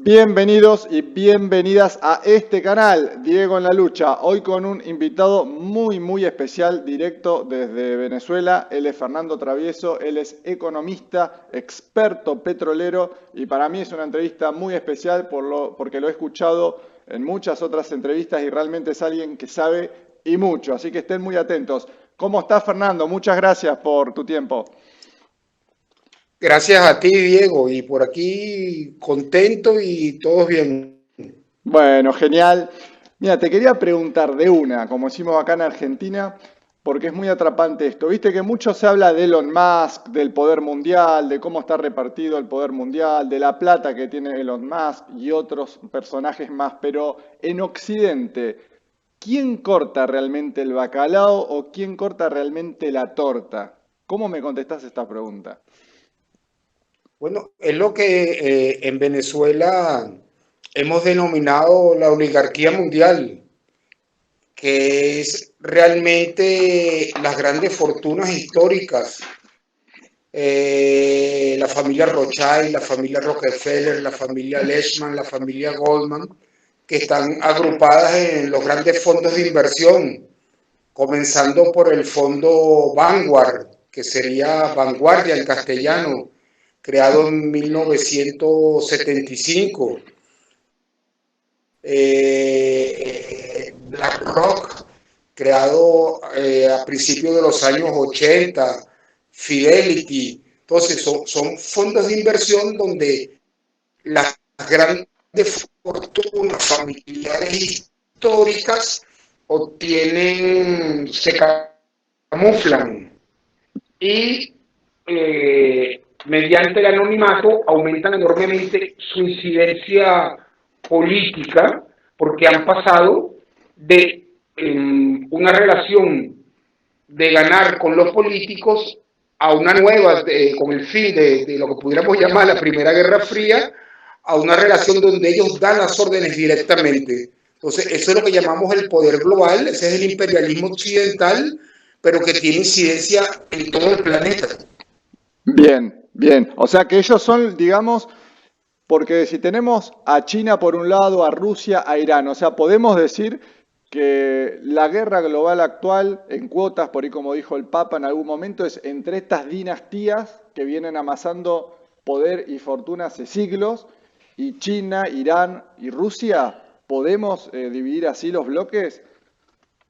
Bienvenidos y bienvenidas a este canal, Diego en la Lucha. Hoy con un invitado muy especial, directo desde Venezuela. Él es Fernando Travieso, él es economista, experto petrolero y para mí es una entrevista muy especial porque lo he escuchado en muchas otras entrevistas y realmente es alguien que sabe y mucho. Así que estén muy atentos. ¿Cómo estás, Fernando? Muchas gracias por tu tiempo. Gracias a ti, Diego, y por aquí contento y todos bien. Bueno, genial. Mira, te quería preguntar de una, como decimos acá en Argentina, porque es muy atrapante esto. Viste que mucho se habla de Elon Musk, del poder mundial, de cómo está repartido el poder mundial, de la plata que tiene Elon Musk y otros personajes más, pero en Occidente, ¿quién corta realmente el bacalao o quién corta realmente la torta? ¿Cómo me contestás esta pregunta? Bueno, es lo que en Venezuela hemos denominado la oligarquía mundial, que es realmente las grandes fortunas históricas. La familia Rothschild, la familia Rockefeller, la familia Lehman, la familia Goldman, que están agrupadas en los grandes fondos de inversión, comenzando por el fondo Vanguard, que sería Vanguardia en castellano, creado en 1975. BlackRock, creado a principios de los años 80, Fidelity. Entonces, son fondos de inversión donde las grandes fortunas familiares históricas obtienen, se camuflan y mediante el anonimato aumentan enormemente su incidencia política porque han pasado de una relación de ganar con los políticos a una nueva, con el fin de lo que pudiéramos llamar la Primera Guerra Fría, a una relación donde ellos dan las órdenes directamente. Entonces, eso es lo que llamamos el poder global, ese es el imperialismo occidental, pero que tiene incidencia en todo el planeta. Bien, bien. O sea que ellos son, digamos, porque si tenemos a China por un lado, a Rusia, a Irán, o sea, podemos decir que la guerra global actual, en cuotas, por ahí como dijo el Papa en algún momento, es entre estas dinastías que vienen amasando poder y fortuna hace siglos, y China, Irán y Rusia, ¿podemos dividir así los bloques?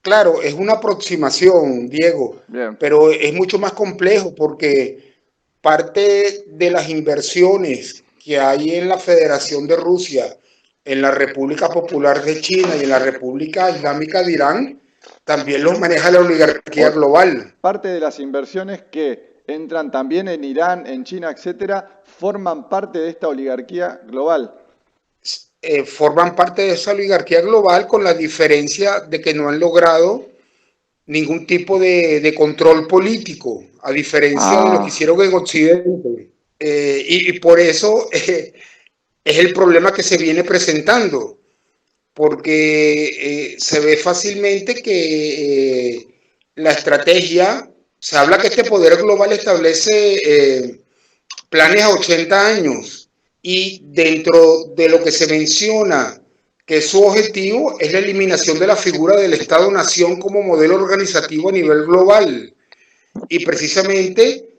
Claro, es una aproximación, Diego, Bien. pero es mucho más complejo porque parte de las inversiones que hay en la Federación de Rusia, en la República Popular de China y en la República Islámica de Irán, también los maneja la oligarquía O global. parte de las inversiones que entran también en Irán, en China, etcétera, forman parte de esta oligarquía global. Forman parte de esa oligarquía global con la diferencia de que no han logrado ningún tipo de control político, a diferencia de lo que Ah, hicieron en Occidente. Y por eso es el problema que se viene presentando, porque se ve fácilmente que la estrategia, se habla que este poder global establece planes a 80 años y dentro de lo que se menciona que su objetivo es la eliminación de la figura del Estado-Nación como modelo organizativo a nivel global. Y precisamente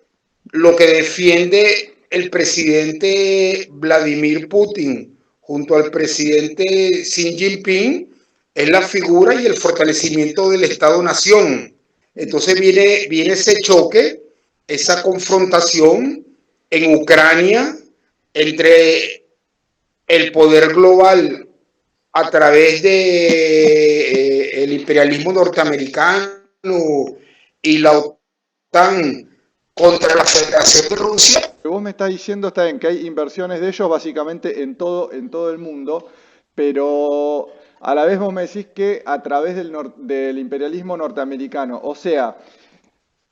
lo que defiende el presidente Vladimir Putin junto al presidente Xi Jinping es la figura y el fortalecimiento del Estado-Nación. Entonces viene ese choque, esa confrontación en Ucrania entre el poder global a través de el imperialismo norteamericano y la OTAN contra la Federación de Rusia. lo que vos me estás diciendo está bien, que hay inversiones de ellos básicamente en todo el mundo, pero a la vez vos me decís que a través del imperialismo norteamericano. O sea,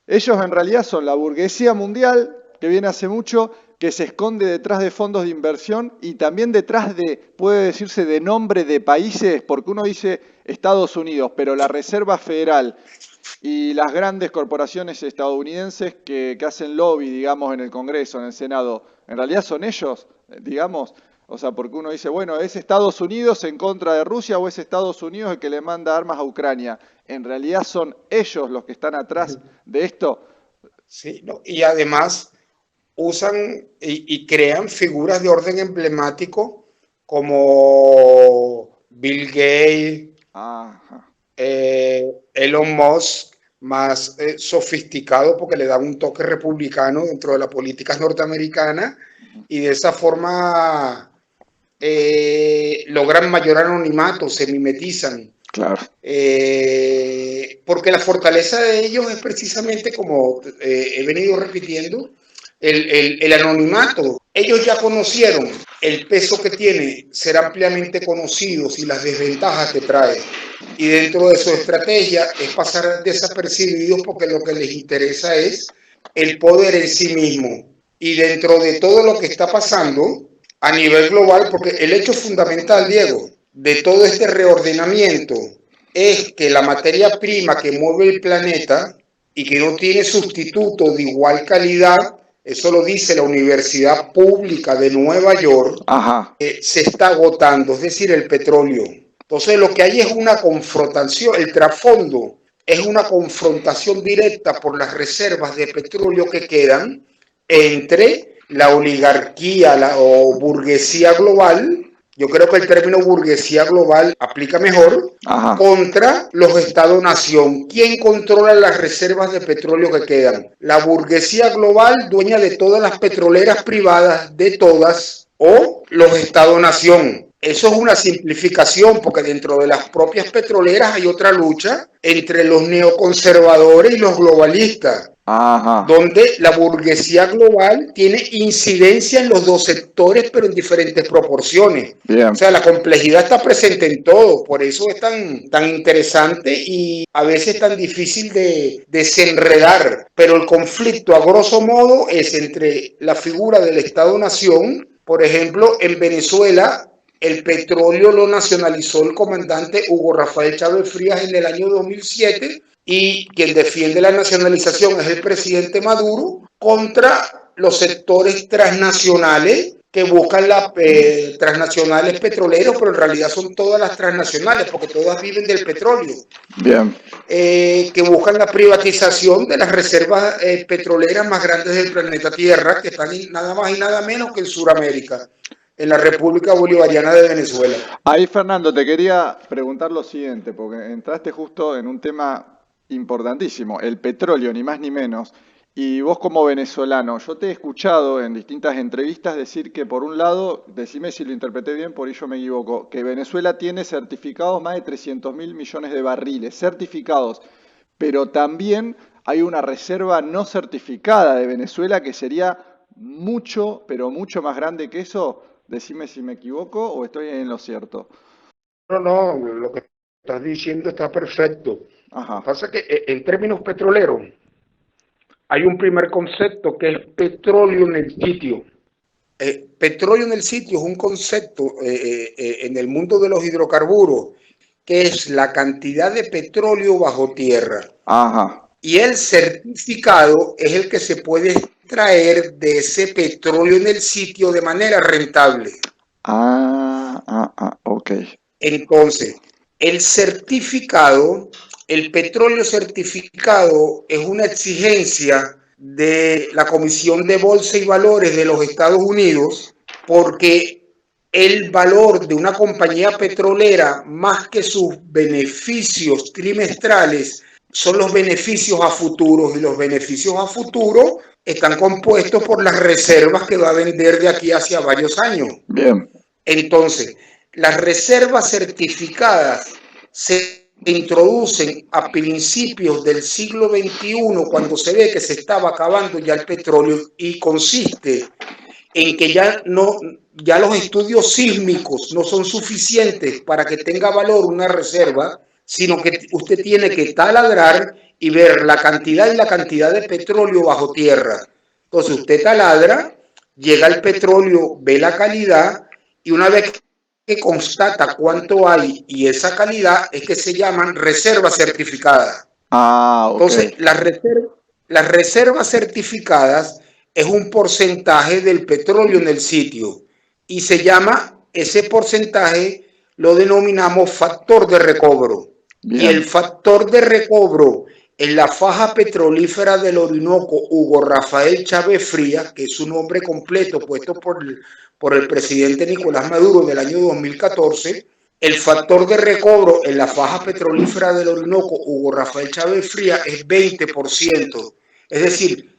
ellos en realidad son la burguesía mundial que viene hace mucho, que se esconde detrás de fondos de inversión y también detrás de, puede decirse, de nombre de países, porque uno dice Estados Unidos, pero la Reserva Federal y las grandes corporaciones estadounidenses que hacen lobby, digamos, en el Congreso, en el Senado, en realidad son ellos, digamos. O sea, porque uno dice, bueno, ¿es Estados Unidos en contra de Rusia o es Estados Unidos el que le manda armas a Ucrania? En realidad son ellos los que están atrás de esto. ¿sí? ¿No? Y además usan y crean figuras de orden emblemático como Bill Gates, Ajá. Elon Musk, más sofisticado porque le da un toque republicano dentro de las políticas norteamericanas y de esa forma logran mayor anonimato, se mimetizan. Claro. Porque la fortaleza de ellos es precisamente, como he venido repitiendo, el anonimato. Ellos ya conocieron el peso que tiene ser ampliamente conocidos y las desventajas que trae. Y dentro de su estrategia es pasar desapercibidos porque lo que les interesa es el poder en sí mismo. Y dentro de todo lo que está pasando a nivel global, porque el hecho fundamental, Diego, de todo este reordenamiento es que la materia prima que mueve el planeta y que no tiene sustituto de igual calidad, eso lo dice la Universidad Pública de Nueva York, Ajá. se está agotando, es decir, el petróleo. Entonces lo que hay es una confrontación, el trasfondo es una confrontación directa por las reservas de petróleo que quedan entre la oligarquía o burguesía global, yo creo que el término burguesía global aplica mejor, Ajá. contra los Estados-nación. ¿Quién controla las reservas de petróleo que quedan? La burguesía global, dueña de todas las petroleras privadas, de todas, o los Estados-nación. Eso es una simplificación porque dentro de las propias petroleras hay otra lucha entre los neoconservadores y los globalistas. Ajá. Donde la burguesía global tiene incidencia en los dos sectores, pero en diferentes proporciones. Bien. O sea, la complejidad está presente en todo, por eso es tan interesante y a veces tan difícil de desenredar. Pero el conflicto, a grosso modo, es entre la figura del Estado-nación. Por ejemplo, en Venezuela, el petróleo lo nacionalizó el comandante Hugo Rafael Chávez Frías en el año 2007 y quien defiende la nacionalización es el presidente Maduro contra los sectores transnacionales que buscan las transnacionales petroleros, pero en realidad son todas las transnacionales porque todas viven del petróleo. Bien. Que buscan la privatización de las reservas petroleras más grandes del planeta Tierra, que están nada más y nada menos que en Sudamérica, en la República Bolivariana de Venezuela. Ahí, Fernando, te quería preguntar lo siguiente, porque entraste justo en un tema importantísimo, el petróleo, ni más ni menos. Y vos como venezolano, yo te he escuchado en distintas entrevistas decir que por un lado, decime si lo interpreté bien, por ello me equivoco, que Venezuela tiene certificados más de 300.000 millones de barriles, certificados, pero también hay una reserva no certificada de Venezuela que sería mucho, pero mucho más grande que eso. Decime si me equivoco o estoy en lo cierto. No, lo que estás diciendo está perfecto. Lo que Ajá. pasa es que en términos petroleros hay un primer concepto que es petróleo en el sitio. Petróleo en el sitio es un concepto en el mundo de los hidrocarburos que es la cantidad de petróleo bajo tierra. Ajá. Y el certificado es el que se puede extraer de ese petróleo en el sitio de manera rentable. Ok. Entonces, el certificado, el petróleo certificado es una exigencia de la Comisión de Bolsa y Valores de los Estados Unidos porque el valor de una compañía petrolera, más que sus beneficios trimestrales, son los beneficios a futuros y los beneficios a futuro están compuestos por las reservas que va a vender de aquí hacia varios años. Bien. Entonces, las reservas certificadas se introducen a principios del siglo XXI cuando se ve que se estaba acabando ya el petróleo y consiste en que ya los estudios sísmicos no son suficientes para que tenga valor una reserva, sino que usted tiene que taladrar y ver la cantidad de petróleo bajo tierra. Entonces usted taladra, llega el petróleo, ve la calidad y una vez que constata cuánto hay y esa calidad es que se llaman reservas certificadas. Ok. Entonces, las reservas certificadas es un porcentaje del petróleo en el sitio. y se llama, ese porcentaje lo denominamos factor de recobro. Bien. Y el factor de recobro en la faja petrolífera del Orinoco, Hugo Rafael Chávez Frías, que es su nombre completo puesto por el presidente Nicolás Maduro en el año 2014, el factor de recobro en la faja petrolífera del Orinoco, Hugo Rafael Chávez Frías, es 20%. Es decir,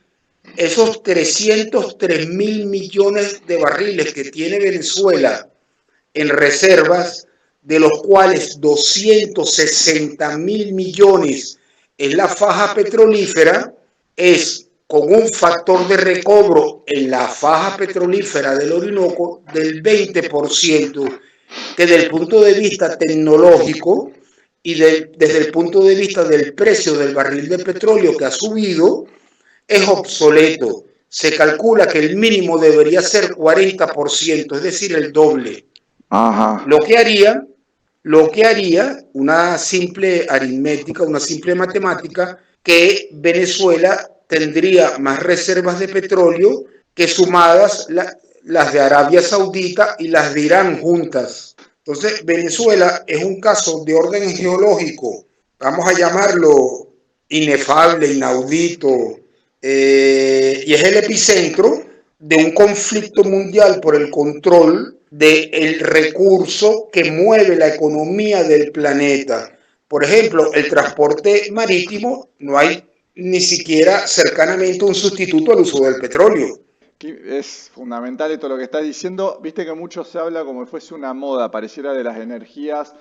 esos 303.000 millones de barriles que tiene Venezuela en reservas, de los cuales 260.000 millones en la faja petrolífera, es con un factor de recobro en la faja petrolífera del Orinoco del 20%, que desde el punto de vista tecnológico y desde el punto de vista del precio del barril de petróleo que ha subido, es obsoleto. Se calcula que el mínimo debería ser 40%, es decir, el doble. Ajá. Lo que haría una simple aritmética, una simple matemática, que Venezuela tendría más reservas de petróleo que sumadas las de Arabia Saudita y las de Irán juntas. Entonces, Venezuela es un caso de orden geológico, vamos a llamarlo inefable, inaudito, y es el epicentro de un conflicto mundial por el control del recurso que mueve la economía del planeta. Por ejemplo, el transporte marítimo, no hay ni siquiera cercanamente un sustituto al uso del petróleo. Es fundamental esto lo que estás diciendo. Viste que mucho se habla como si fuese una moda, pareciera, de las energías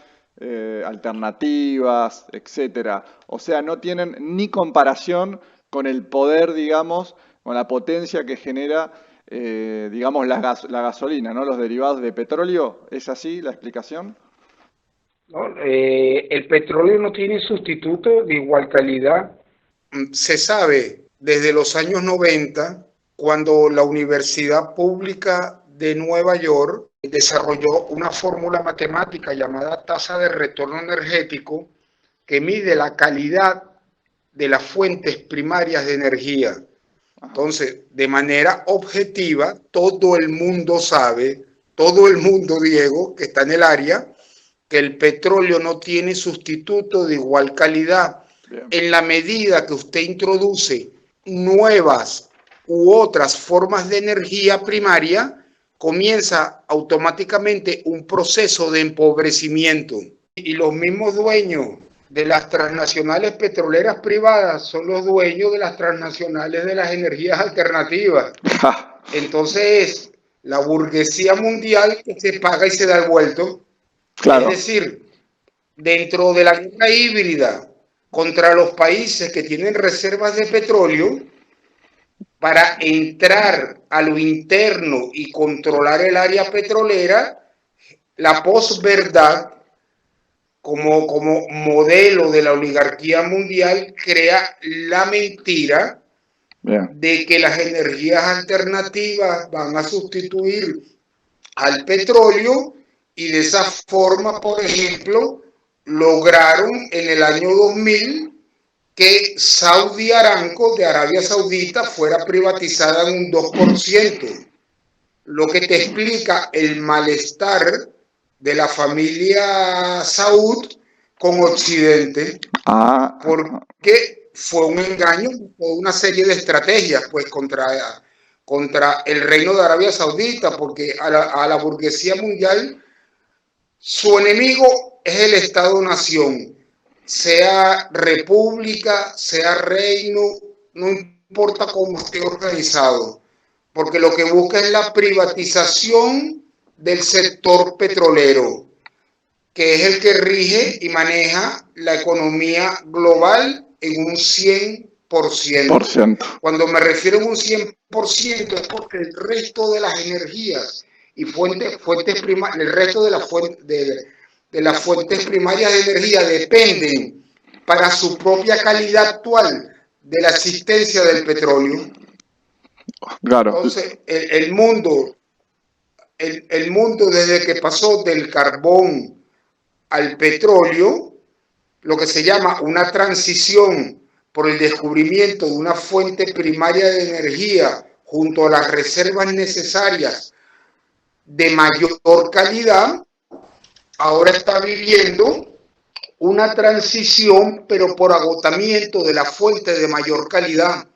alternativas, etcétera. O sea, no tienen ni comparación con el poder, digamos, con la potencia que genera, digamos, la gasolina, ¿no? Los derivados de petróleo. ¿Es así la explicación? ¿No? El petróleo no tiene sustituto de igual calidad. Se sabe desde los años 90, cuando la Universidad Pública de Nueva York desarrolló una fórmula matemática llamada tasa de retorno energético que mide la calidad de las fuentes primarias de energía. Entonces, de manera objetiva, todo el mundo sabe, todo el mundo, Diego, que está en el área, que el petróleo no tiene sustituto de igual calidad. Bien. En la medida que usted introduce nuevas u otras formas de energía primaria, comienza automáticamente un proceso de empobrecimiento. Y los mismos dueños de las transnacionales petroleras privadas son los dueños de las transnacionales de las energías alternativas. Entonces, la burguesía mundial que se paga y se da el vuelto. Claro. Es decir, dentro de la guerra híbrida contra los países que tienen reservas de petróleo, para entrar a lo interno y controlar el área petrolera, la posverdad, como modelo de la oligarquía mundial, crea la mentira de que las energías alternativas van a sustituir al petróleo, y de esa forma, por ejemplo, lograron en el año 2000 que Saudi Aramco de Arabia Saudita fuera privatizada en un 2%, lo que te explica el malestar de la familia Saud con Occidente, porque fue un engaño, fue una serie de estrategias pues contra el reino de Arabia Saudita, porque a la burguesía mundial su enemigo es el Estado-nación, sea república, sea reino, no importa cómo esté organizado, porque lo que busca es la privatización del sector petrolero, que es el que rige y maneja la economía global en un 100%. Cuando me refiero a un 100% es porque el resto de las energías y fuentes primarias, el resto de las fuentes primarias de energía dependen para su propia calidad actual de la existencia del petróleo. Claro. Entonces, el mundo desde que pasó del carbón al petróleo, lo que se llama una transición por el descubrimiento de una fuente primaria de energía junto a las reservas necesarias de mayor calidad, ahora está viviendo una transición, pero por agotamiento de la fuente de mayor calidad.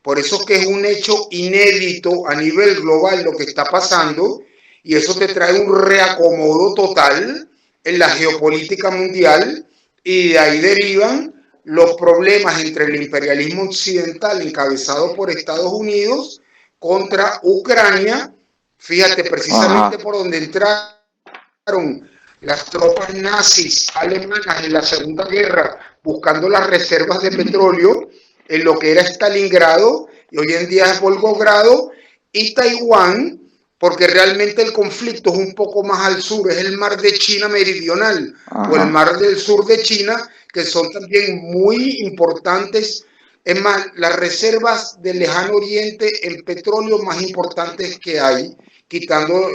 Por eso que es un hecho inédito a nivel global lo que está pasando, y eso te trae un reacomodo total en la geopolítica mundial, y de ahí derivan los problemas entre el imperialismo occidental encabezado por Estados Unidos contra Ucrania. Fíjate, precisamente Ajá. por donde entraron las tropas nazis alemanas en la Segunda Guerra buscando las reservas de petróleo en lo que era Stalingrado y hoy en día es Volgogrado y Taiwán, porque realmente el conflicto es un poco más al sur, es el mar de China meridional o el Ajá. mar del sur de China, que son también muy importantes. Es más, las reservas del lejano oriente en petróleo más importantes que hay, quitando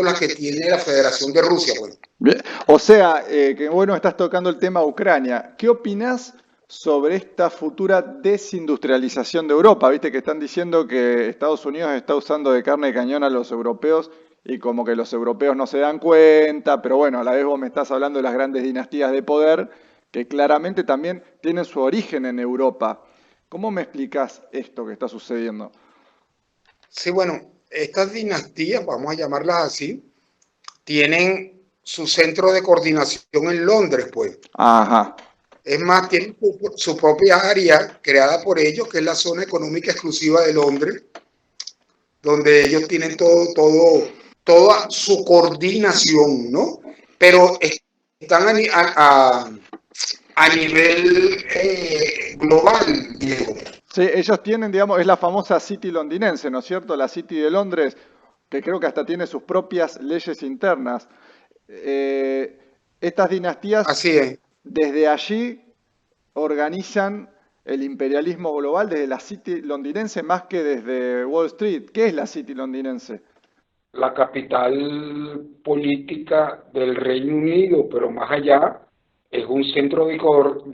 las que tiene la Federación de Rusia. Bueno. Bien. O sea, que bueno, estás tocando el tema Ucrania. ¿Qué opinás sobre esta futura desindustrialización de Europa? Viste que están diciendo que Estados Unidos está usando de carne de cañón a los europeos y como que los europeos no se dan cuenta, pero bueno, a la vez vos me estás hablando de las grandes dinastías de poder que claramente también tienen su origen en Europa. ¿Cómo me explicás esto que está sucediendo? Sí, bueno, estas dinastías, vamos a llamarlas así, tienen su centro de coordinación en Londres, pues. Ajá. Es más, tienen su propia área creada por ellos, que es la zona económica exclusiva de Londres, donde ellos tienen toda su coordinación, ¿no? Pero están a nivel global, Diego. Sí, ellos tienen, digamos, es la famosa City londinense, ¿no es cierto? La City de Londres, que creo que hasta tiene sus propias leyes internas. Eh, Estas dinastías Así es. desde allí organizan el imperialismo global desde la City londinense más que desde Wall Street. ¿Qué es la City londinense? La capital política del Reino Unido, pero más allá, es un centro de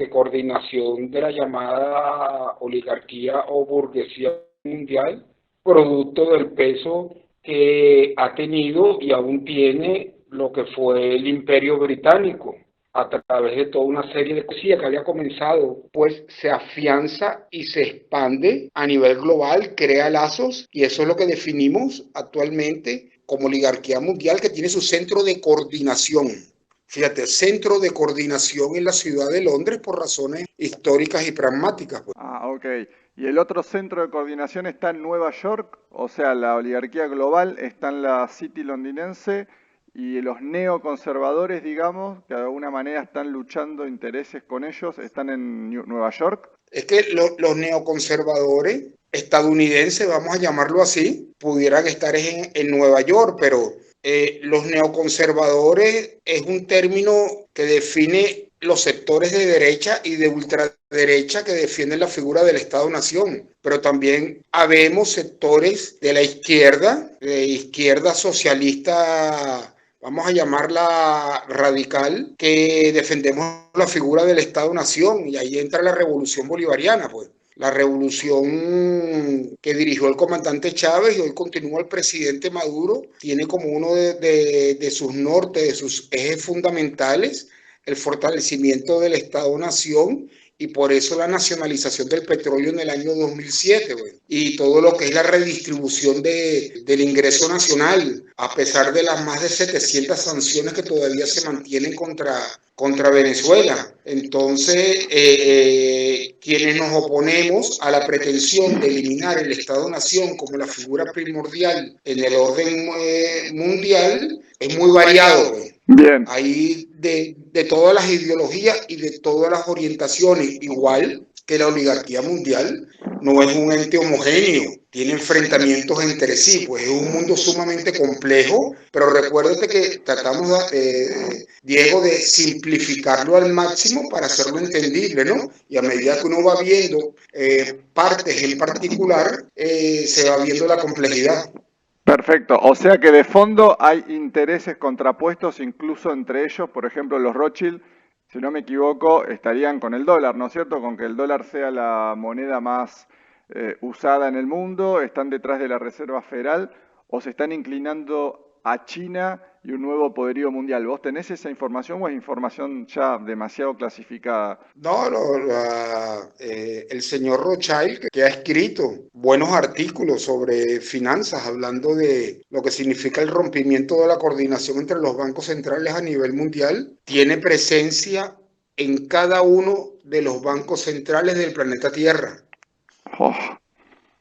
coordinación de la llamada oligarquía o burguesía mundial, producto del peso que ha tenido y aún tiene lo que fue el Imperio Británico a través de toda una serie de cosillas que había comenzado, pues se afianza y se expande a nivel global, crea lazos, y eso es lo que definimos actualmente como oligarquía mundial, que tiene su centro de coordinación. Fíjate, centro de coordinación en la ciudad de Londres por razones históricas y pragmáticas. Pues. Ah, ok. ¿Y el otro centro de coordinación está en Nueva York? O sea, la oligarquía global está en la City londinense y los neoconservadores, digamos, que de alguna manera están luchando intereses con ellos, están en Nueva York. Es que los neoconservadores estadounidenses, vamos a llamarlo así, pudieran estar en Nueva York, pero los neoconservadores es un término que define los sectores de derecha y de ultraderecha que defienden la figura del Estado-Nación, pero también habemos sectores de izquierda socialista, vamos a llamarla radical, que defendemos la figura del Estado-Nación, y ahí entra la revolución bolivariana, pues. La revolución que dirigió el comandante Chávez y hoy continúa el presidente Maduro, tiene como uno de sus nortes, de sus ejes fundamentales, el fortalecimiento del Estado-Nación, y por eso la nacionalización del petróleo en el año 2007, güey. Y todo lo que es la redistribución del ingreso nacional, a pesar de las más de 700 sanciones que todavía se mantienen contra Venezuela. Entonces, quienes nos oponemos a la pretensión de eliminar el Estado-Nación como la figura primordial en el orden mundial, es muy variado, güey. Bien. Hay de todas las ideologías y de todas las orientaciones, igual que la oligarquía mundial no es un ente homogéneo, tiene enfrentamientos entre sí, pues es un mundo sumamente complejo, pero recuérdate que tratamos, Diego, de simplificarlo al máximo para hacerlo entendible, ¿no? Y a medida que uno va viendo partes en particular, se va viendo la complejidad. Perfecto. O sea que de fondo hay intereses contrapuestos incluso entre ellos. Por ejemplo, los Rothschild, si no me equivoco, estarían con el dólar, ¿no es cierto? Con que el dólar sea la moneda más usada en el mundo. Están detrás de la Reserva Federal o se están inclinando a China y un nuevo poderío mundial. ¿Vos tenés esa información o es información ya demasiado clasificada? No, el señor Rothschild, que ha escrito buenos artículos sobre finanzas, hablando de lo que significa el rompimiento de la coordinación entre los bancos centrales a nivel mundial, tiene presencia en cada uno de los bancos centrales del planeta Tierra. Oh,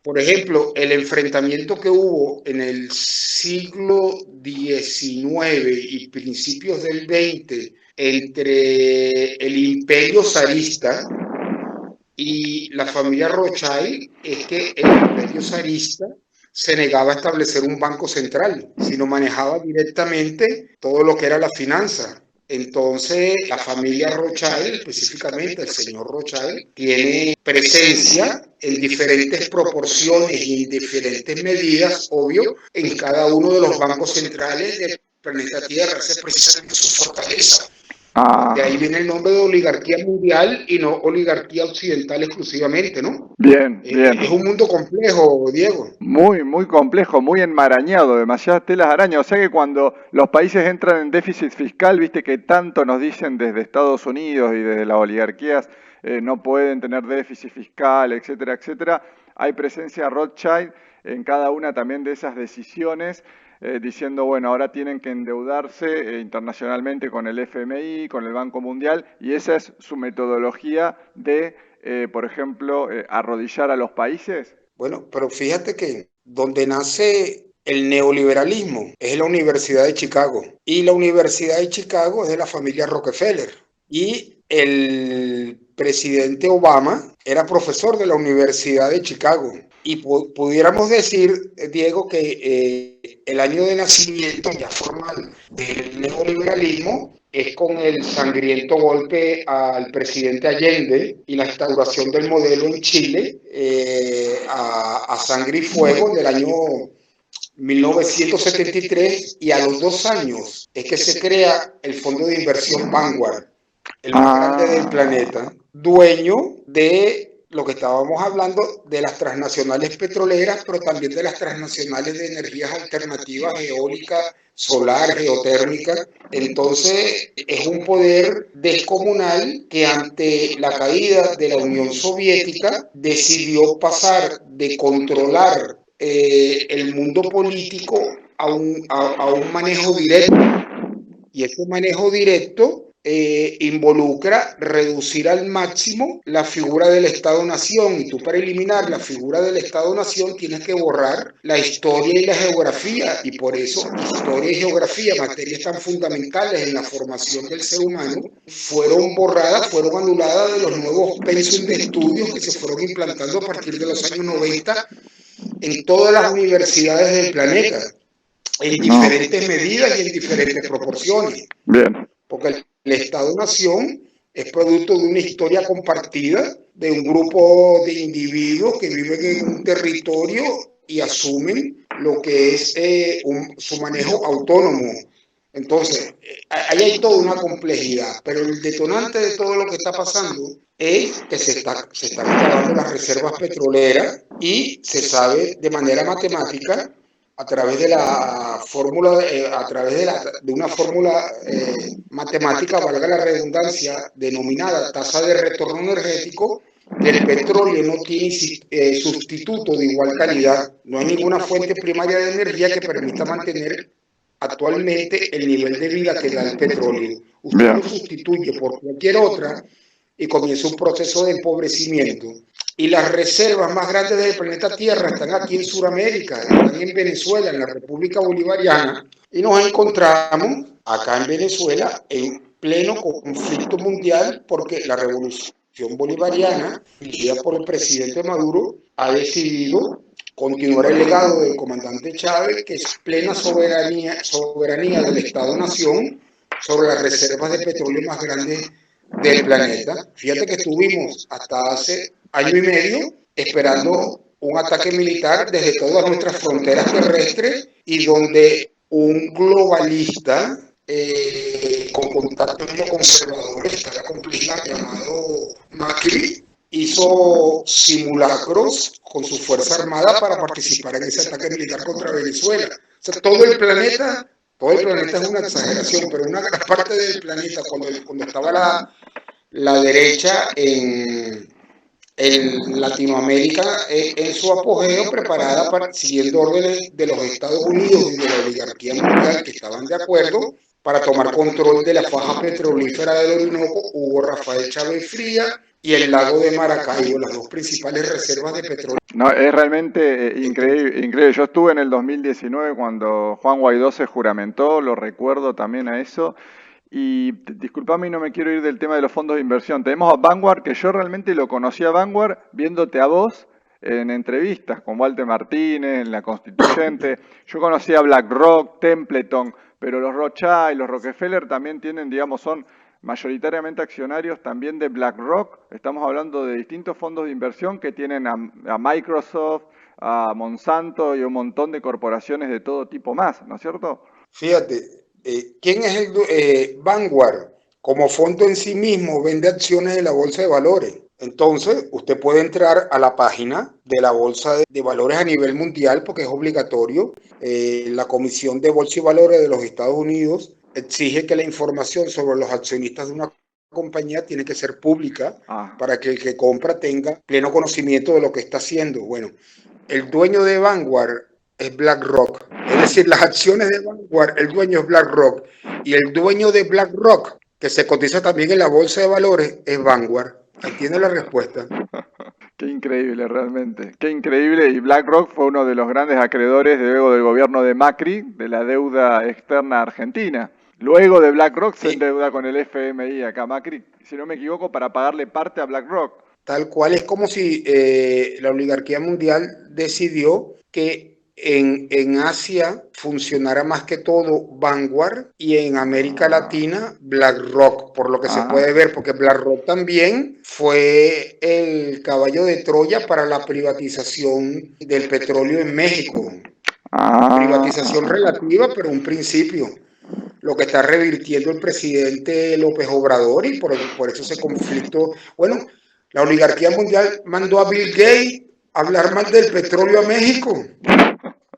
Por ejemplo, el enfrentamiento que hubo en el siglo XIX y principios del XX entre el imperio zarista y la familia Rothschild es que el imperio zarista se negaba a establecer un banco central, sino manejaba directamente todo lo que era la finanza. Entonces, la familia Rothschild, específicamente el señor Rothschild, tiene presencia en diferentes proporciones y en diferentes medidas, obvio, en cada uno de los bancos centrales del planeta Tierra. Esa es precisamente su fortaleza. De ahí viene el nombre de oligarquía mundial y no oligarquía occidental exclusivamente, ¿no? bien, bien. Es un mundo complejo, Diego. Muy, muy complejo, muy enmarañado, demasiadas telas de araña. O sea que cuando los países entran en déficit fiscal, viste que tanto nos dicen desde Estados Unidos y desde las oligarquías, no pueden tener déficit fiscal, etcétera, etcétera. Hay presencia Rothschild en cada una también de esas decisiones, diciendo, bueno, ahora tienen que endeudarse internacionalmente con el FMI, con el Banco Mundial, y esa es su metodología de, por ejemplo, arrodillar a los países. Bueno, pero fíjate que donde nace el neoliberalismo es en la Universidad de Chicago. Y la Universidad de Chicago es de la familia Rockefeller. Y el presidente Obama era profesor de la Universidad de Chicago. Y pudiéramos decir, Diego, que el año de nacimiento ya formal del neoliberalismo es con el sangriento golpe al presidente Allende y la instauración del modelo en Chile a sangre y fuego del año 1973, y a los 2 años es que se crea el fondo de inversión Vanguard, el más grande del planeta, dueño de lo que estábamos hablando de las transnacionales petroleras, pero también de las transnacionales de energías alternativas, eólica, solar, geotérmica. Entonces, es un poder descomunal que ante la caída de la Unión Soviética decidió pasar de controlar el mundo político a un manejo directo. Y ese manejo directo involucra reducir al máximo la figura del Estado-Nación, y tú para eliminar la figura del Estado-Nación tienes que borrar la historia y la geografía, y por eso historia y geografía, materias tan fundamentales en la formación del ser humano, fueron borradas, fueron anuladas de los nuevos pensum de estudios que se fueron implantando a partir de los años 90 en todas las universidades del planeta, en diferentes medidas y en diferentes proporciones. Bien. Porque el Estado-Nación es producto de una historia compartida de un grupo de individuos que viven en un territorio y asumen lo que es su manejo autónomo. Entonces, ahí hay toda una complejidad, pero el detonante de todo lo que está pasando es que se están acabando las reservas petroleras, y se sabe de manera matemática, a través de la fórmula, de una fórmula matemática, valga la redundancia, denominada tasa de retorno energético, que el petróleo no tiene sustituto de igual calidad. No hay ninguna fuente primaria de energía que permita mantener actualmente el nivel de vida que da el petróleo. Usted lo sustituye por cualquier otra y comienza un proceso de empobrecimiento. Y las reservas más grandes del planeta Tierra están aquí en Sudamérica, están en Venezuela, en la República Bolivariana, y nos encontramos acá en Venezuela en pleno conflicto mundial, porque la revolución bolivariana, dirigida por el presidente Maduro, ha decidido continuar el legado del comandante Chávez, que es plena soberanía del Estado-Nación sobre las reservas de petróleo más grandes del planeta. Fíjate que estuvimos hasta hace año y medio esperando un ataque militar desde todas nuestras fronteras terrestres, y donde un globalista con contactos conservadores, esta complejidad llamado Macri, hizo simulacros con su fuerza armada para participar en ese ataque militar contra Venezuela. O sea, todo el planeta Todo el planeta es una exageración, pero una gran parte del planeta, cuando estaba la derecha en Latinoamérica en su apogeo, preparada siguiendo órdenes de los Estados Unidos y de la oligarquía mundial que estaban de acuerdo para tomar control de la faja petrolífera del Orinoco, Hugo Rafael Chávez Fría y el lago de Maracaibo, las dos principales reservas de petróleo. No, es realmente increíble, increíble. Yo estuve en el 2019 cuando Juan Guaidó se juramentó, lo recuerdo también a eso. Y disculpame, no me quiero ir del tema de los fondos de inversión. Tenemos a Vanguard, que yo realmente lo conocí a Vanguard viéndote a vos en entrevistas con Walter Martínez, en La Constituyente. Yo conocí a BlackRock, Templeton, pero los Rothschild, los Rockefeller también tienen, digamos, son mayoritariamente accionarios también de BlackRock. Estamos hablando de distintos fondos de inversión que tienen a Microsoft, a Monsanto y un montón de corporaciones de todo tipo más, ¿no es cierto? Fíjate, ¿quién es Vanguard? Como fondo en sí mismo vende acciones de la bolsa de valores. Entonces, usted puede entrar a la página de la bolsa de valores a nivel mundial porque es obligatorio. La Comisión de Bolsa y Valores de los Estados Unidos exige que la información sobre los accionistas de una compañía tiene que ser pública para que el que compra tenga pleno conocimiento de lo que está haciendo. Bueno, el dueño de Vanguard es BlackRock. Es decir, las acciones de Vanguard, el dueño es BlackRock. Y el dueño de BlackRock, que se cotiza también en la bolsa de valores, es Vanguard. Ahí tiene la respuesta. Qué increíble, realmente. Qué increíble. Y BlackRock fue uno de los grandes acreedores luego del gobierno de Macri de la deuda externa argentina. Luego de BlackRock se endeuda con el FMI acá Macri, si no me equivoco, para pagarle parte a BlackRock. Tal cual es como si la oligarquía mundial decidió que en Asia funcionara más que todo Vanguard y en América Latina BlackRock, por lo que se puede ver, porque BlackRock también fue el caballo de Troya para la privatización del petróleo en México. Privatización relativa, pero un principio. Lo que está revirtiendo el presidente López Obrador y por eso ese conflicto. Bueno, la oligarquía mundial mandó a Bill Gates a hablar mal del petróleo a México.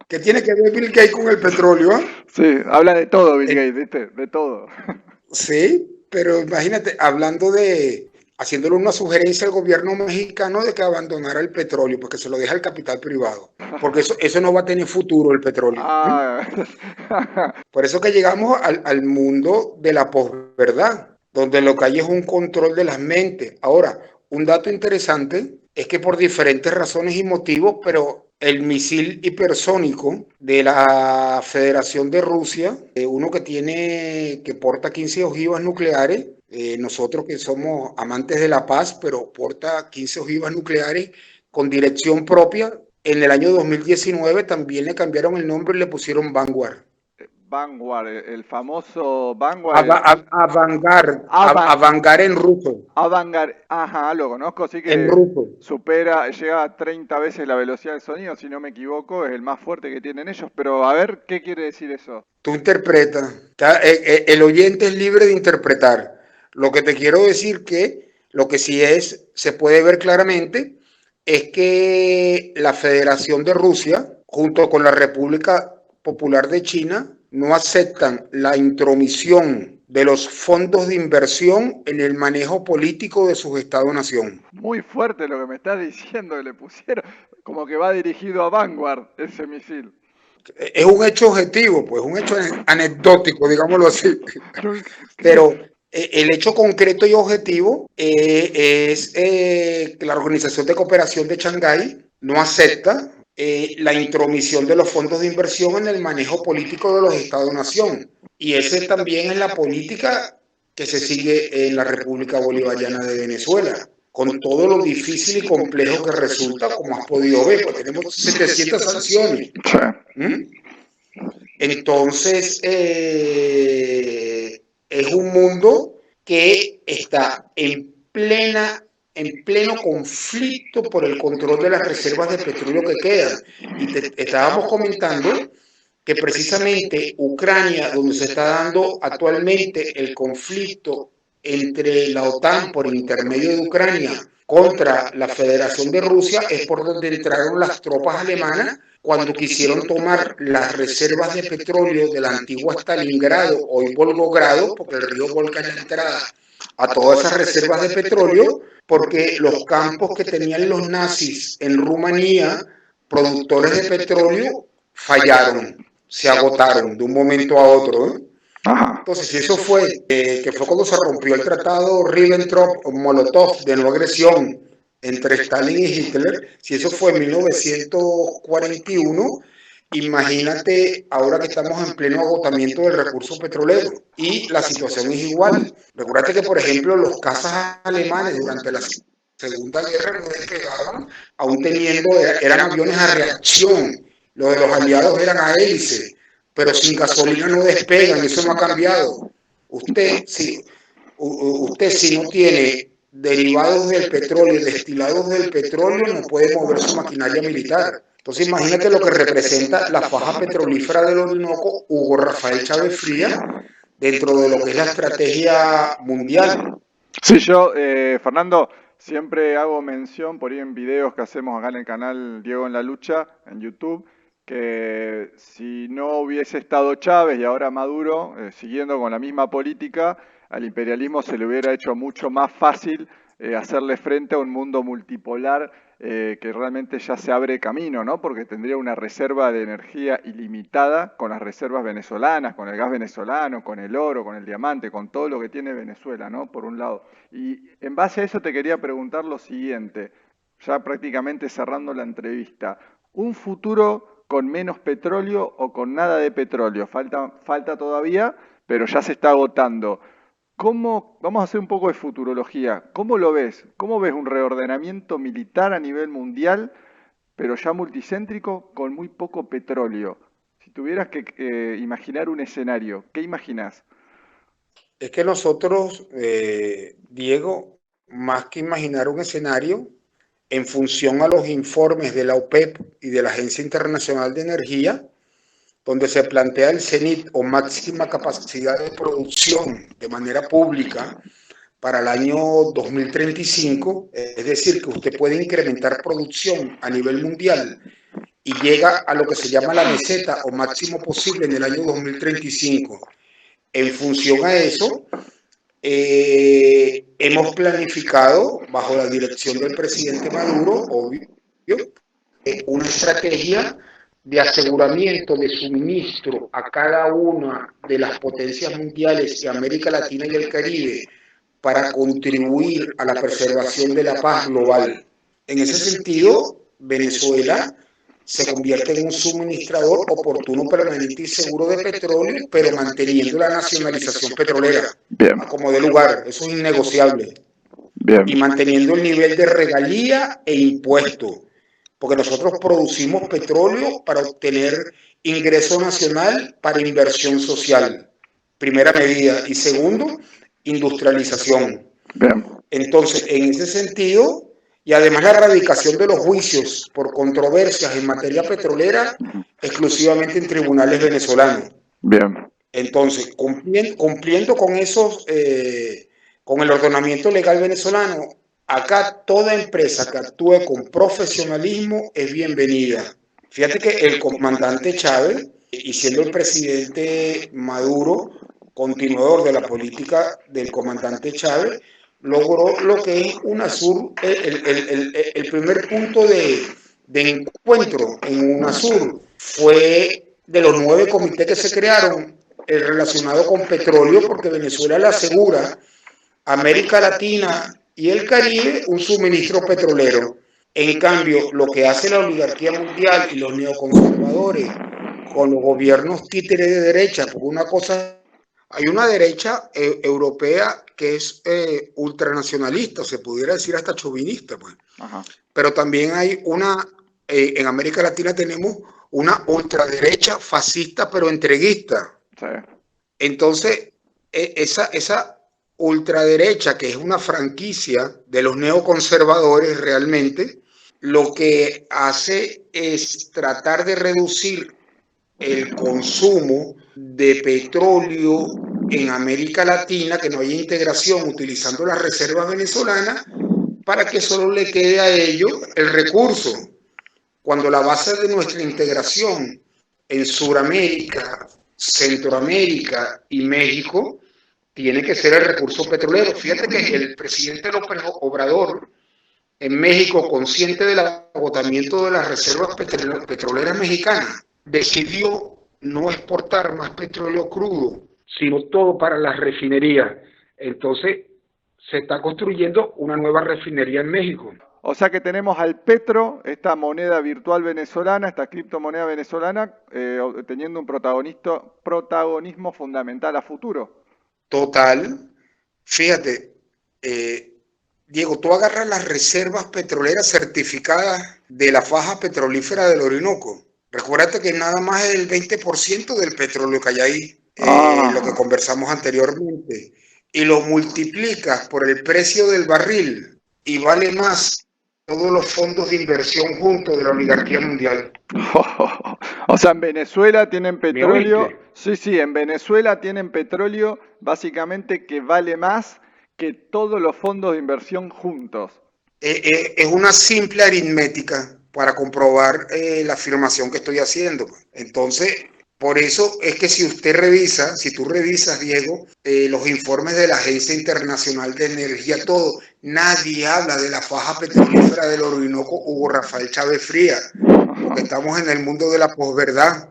¿Qué tiene que ver Bill Gates con el petróleo? Sí, habla de todo Bill Gates, ¿viste? De todo. Sí, pero imagínate, haciéndole una sugerencia al gobierno mexicano de que abandonara el petróleo, porque se lo deja al capital privado, porque eso no va a tener futuro el petróleo. Por eso que llegamos al mundo de la posverdad, donde lo que hay es un control de las mentes. Ahora, un dato interesante es que por diferentes razones y motivos, pero el misil hipersónico de la Federación de Rusia, uno que porta 15 ojivas nucleares, nosotros que somos amantes de la paz, pero porta 15 ojivas nucleares con dirección propia, en el año 2019 también le cambiaron el nombre y le pusieron Vanguard. Vanguard, el famoso Vanguard. Vanguard en ruso. Vanguard, ajá, lo conozco, sí que en ruso. llega a 30 veces la velocidad del sonido, si no me equivoco, es el más fuerte que tienen ellos, pero a ver, ¿qué quiere decir eso? Tú interpretas, el oyente es libre de interpretar. Lo que te quiero decir lo que sí se puede ver claramente, es que la Federación de Rusia, junto con la República Popular de China, no aceptan la intromisión de los fondos de inversión en el manejo político de sus Estados-nación. Muy fuerte lo que me estás diciendo, que le pusieron, como que va dirigido a Vanguard ese misil. Es un hecho objetivo, pues un hecho anecdótico, digámoslo así. Pero el hecho concreto y objetivo es que la Organización de Cooperación de Shanghái no acepta la intromisión de los fondos de inversión en el manejo político de los Estados-nación. Y esa también es la política que se sigue en la República Bolivariana de Venezuela, con todo lo difícil y complejo que resulta, como has podido ver, pues tenemos 700 sanciones. Entonces, es un mundo que está en pleno conflicto por el control de las reservas de petróleo que quedan. Y estábamos comentando que precisamente Ucrania, donde se está dando actualmente el conflicto entre la OTAN por intermedio de Ucrania contra la Federación de Rusia es por donde entraron las tropas alemanas cuando quisieron tomar las reservas de petróleo de la antigua Stalingrado, hoy Volgogrado, porque el río Volga es la entrada a todas esas reservas de petróleo, porque los campos que tenían los nazis en Rumanía, productores de petróleo, fallaron, se agotaron de un momento a otro, ¿eh? Entonces, si eso fue, que fue cuando se rompió el tratado Ribbentrop-Molotov de no agresión entre Stalin y Hitler, si eso fue en 1941, imagínate ahora que estamos en pleno agotamiento del recurso petrolero y la situación es igual. Recuerda que, por ejemplo, los cazas alemanes durante la Segunda Guerra no despegaban, aún teniendo, eran aviones a reacción, los de los aliados eran a hélice, pero sin gasolina no despegan, eso no ha cambiado. Usted si no tiene derivados del petróleo, destilados del petróleo, no puede mover su maquinaria militar. Entonces imagínate lo que representa la faja petrolífera del Orinoco, Hugo Rafael Chávez Frías, dentro de lo que es la estrategia mundial. Sí, yo, Fernando, siempre hago mención por ahí en videos que hacemos acá en el canal Diego en la Lucha, en YouTube, que si no hubiese estado Chávez y ahora Maduro, siguiendo con la misma política, al imperialismo se le hubiera hecho mucho más fácil hacerle frente a un mundo multipolar que realmente ya se abre camino, ¿no? Porque tendría una reserva de energía ilimitada con las reservas venezolanas, con el gas venezolano, con el oro, con el diamante, con todo lo que tiene Venezuela, ¿no? Por un lado. Y en base a eso te quería preguntar lo siguiente, ya prácticamente cerrando la entrevista. ¿Un futuro con menos petróleo o con nada de petróleo? Falta todavía, pero ya se está agotando. Vamos a hacer un poco de futurología. ¿Cómo lo ves? ¿Cómo ves un reordenamiento militar a nivel mundial, pero ya multicéntrico, con muy poco petróleo? Si tuvieras que imaginar un escenario, ¿qué imaginas? Es que nosotros, Diego, más que imaginar un escenario, en función a los informes de la OPEP y de la Agencia Internacional de Energía, donde se plantea el cenit o máxima capacidad de producción de manera pública para el año 2035, es decir, que usted puede incrementar producción a nivel mundial y llega a lo que se llama la meseta o máximo posible en el año 2035. En función a eso, hemos planificado, bajo la dirección del presidente Maduro, obvio, una estrategia de aseguramiento de suministro a cada una de las potencias mundiales de América Latina y el Caribe para contribuir a la preservación de la paz global. En ese sentido, Venezuela se convierte en un suministrador oportuno, permanente y seguro de petróleo, pero manteniendo la nacionalización petrolera. Bien. Como de lugar, eso es innegociable. Bien. Y manteniendo el nivel de regalía e impuesto, porque nosotros producimos petróleo para obtener ingreso nacional para inversión social, primera medida, y segundo, industrialización. Bien. Entonces, en ese sentido, y además la erradicación de los juicios por controversias en materia petrolera exclusivamente en tribunales venezolanos. Bien. Entonces, cumpliendo con esos, con el ordenamiento legal venezolano, acá toda empresa que actúe con profesionalismo es bienvenida. Fíjate que el comandante Chávez, y siendo el presidente Maduro continuador de la política del comandante Chávez, logró lo que es UNASUR, el primer punto de encuentro en UNASUR fue de los 9 comités que se crearon relacionados con petróleo, porque Venezuela le asegura a América Latina y el Caribe un suministro petrolero. En cambio, lo que hace la oligarquía mundial y los neoconservadores con los gobiernos títeres de derecha, porque una cosa, hay una derecha europea que es ultranacionalista, se pudiera decir hasta chauvinista, pues. Ajá. Pero también hay una, en América Latina tenemos una ultraderecha fascista pero entreguista. Sí. Entonces, esa ultraderecha, que es una franquicia de los neoconservadores realmente, lo que hace es tratar de reducir el consumo de petróleo en América Latina, que no haya integración utilizando las reservas venezolanas, para que solo le quede a ellos el recurso, cuando la base de nuestra integración en Sudamérica, Centroamérica y México tiene que ser el recurso petrolero. Fíjate que el presidente López Obrador en México, consciente del agotamiento de las reservas petroleras mexicanas, decidió no exportar más petróleo crudo, sino todo para las refinerías. Entonces, se está construyendo una nueva refinería en México. O sea que tenemos al Petro, esta moneda virtual venezolana, esta criptomoneda venezolana, teniendo un protagonismo fundamental a futuro. Total. Fíjate, Diego, tú agarras las reservas petroleras certificadas de la faja petrolífera del Orinoco. Recuérdate que nada más es el 20% del petróleo que hay ahí, lo que conversamos anteriormente, y lo multiplicas por el precio del barril y vale más todos los fondos de inversión juntos de la oligarquía mundial. O sea, en Venezuela tienen petróleo. ¿Me Sí, en Venezuela tienen petróleo básicamente que vale más que todos los fondos de inversión juntos. Es una simple aritmética para comprobar la afirmación que estoy haciendo. Entonces, por eso es que si tú revisas, Diego, los informes de la Agencia Internacional de Energía, todo, nadie habla de la faja petrolífera del Orinoco Hugo Rafael Chávez Frías, porque estamos en el mundo de la posverdad.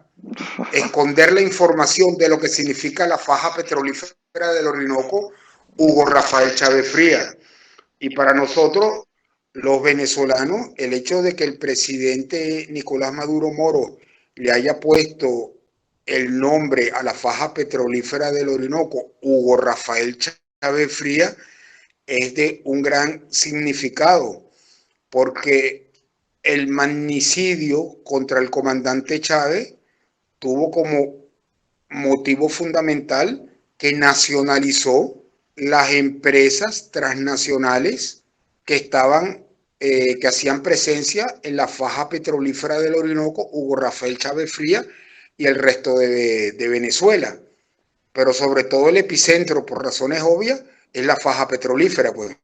Esconder la información de lo que significa la faja petrolífera del Orinoco Hugo Rafael Chávez Frías. Y para nosotros, los venezolanos, el hecho de que el presidente Nicolás Maduro Moro le haya puesto el nombre a la faja petrolífera del Orinoco, Hugo Rafael Chávez Frías, es de un gran significado, porque el magnicidio contra el comandante Chávez tuvo como motivo fundamental que nacionalizó las empresas transnacionales que que hacían presencia en la faja petrolífera del Orinoco, Hugo Rafael Chávez Frías y el resto de Venezuela. Pero sobre todo el epicentro, por razones obvias, es la faja petrolífera, pues.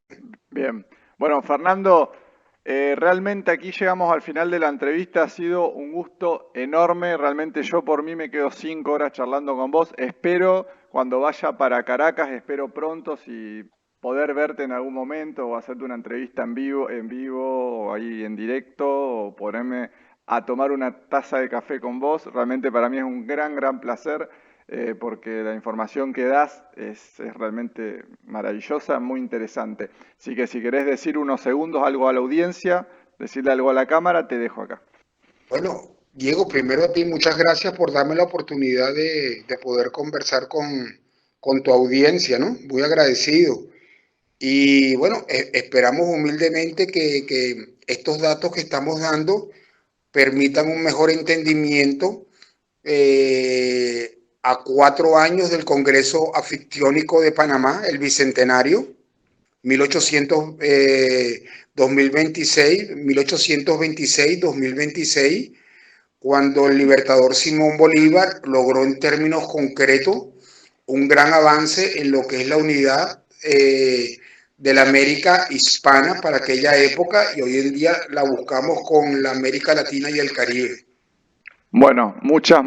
Bien. Bueno, Fernando, realmente aquí llegamos al final de la entrevista. Ha sido un gusto enorme. Realmente yo por mí me quedo 5 horas charlando con vos. Espero cuando vaya para Caracas, espero pronto si poder verte en algún momento o hacerte una entrevista en vivo o ahí en directo o ponerme a tomar una taza de café con vos. Realmente para mí es un gran placer porque la información que das es realmente maravillosa, muy interesante. Así que si querés decir unos segundos algo a la audiencia, decirle algo a la cámara, te dejo acá. Bueno, Diego, primero a ti, muchas gracias por darme la oportunidad de poder conversar con tu audiencia, ¿no? Muy agradecido. Y bueno, esperamos humildemente que estos datos que estamos dando permitan un mejor entendimiento a 4 años del Congreso Anfictiónico de Panamá, el Bicentenario, 1826, cuando el libertador Simón Bolívar logró en términos concretos un gran avance en lo que es la unidad de la América hispana para aquella época, y hoy en día la buscamos con la América Latina y el Caribe. Muchas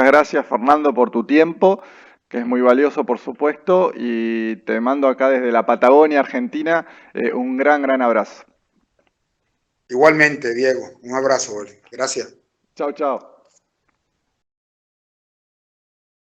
gracias, Fernando, por tu tiempo, que es muy valioso, por supuesto, y te mando acá desde la Patagonia, Argentina, un gran abrazo. Igualmente, Diego, un abrazo, ¿vale? Gracias. Chao.